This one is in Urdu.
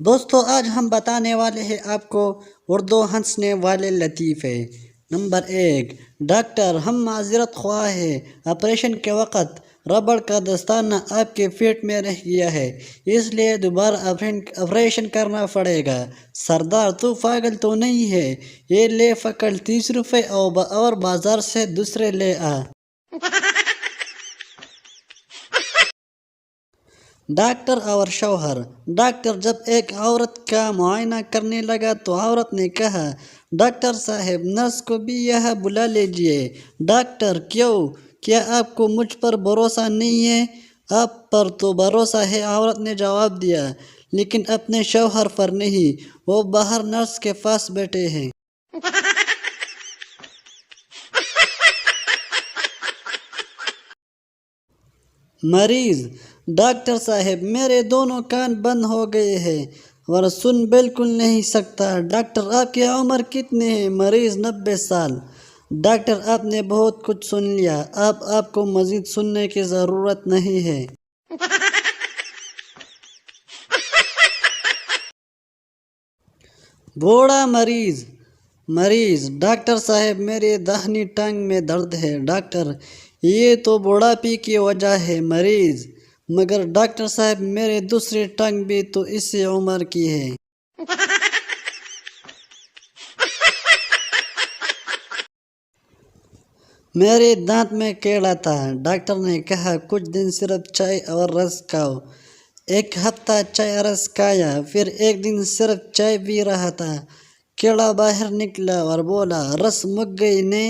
دوستو آج ہم بتانے والے ہیں آپ کو اردو ہنسنے والے لطیفے۔ نمبر 1، ڈاکٹر ہم معذرت خواہ ہیں، آپریشن کے وقت ربڑ کا دستانہ آپ کے پیٹ میں رہ گیا ہے، اس لیے دوبارہ آپریشن کرنا پڑے گا۔ سردار تو پاگل تو نہیں ہے، یہ لے پکڑ 30 روپے اور بازار سے دوسرے لے آ۔ ڈاکٹر اور شوہر۔ ڈاکٹر جب ایک عورت کا معائنہ کرنے لگا تو عورت نے کہا، ڈاکٹر صاحب نرس کو بھی یہاں بلا لیجیے۔ ڈاکٹر: کیوں، کیا آپ کو مجھ پر بھروسہ نہیں ہے؟ آپ پر تو بھروسہ ہے، عورت نے جواب دیا، لیکن اپنے شوہر پر نہیں، وہ باہر نرس کے پاس بیٹھے ہیں۔ مریض: ڈاکٹر صاحب میرے دونوں کان بند ہو گئے ہیں اور سن بالکل نہیں سکتا۔ ڈاکٹر: آپ کی عمر کتنی ہے؟ مریض: 90 سال۔ ڈاکٹر: آپ نے بہت کچھ سن لیا، آپ کو مزید سننے کی ضرورت نہیں ہے۔ بوڑھا مریض۔ مریض: ڈاکٹر صاحب میری داہنی ٹانگ میں درد ہے۔ ڈاکٹر: یہ تو بوڑھاپے کی وجہ ہے۔ مریض: مگر ڈاکٹر صاحب میری دوسری ٹانگ بھی تو اسی عمر کی ہے۔ میرے دانت میں کیڑا تھا۔ ڈاکٹر نے کہا، کچھ دن صرف چائے اور رس کھاؤ۔ ایک ہفتہ چائے رس کھایا، پھر ایک دن صرف چائے پی رہا تھا، کیڑا باہر نکلا اور بولا، رس مک گئی نے۔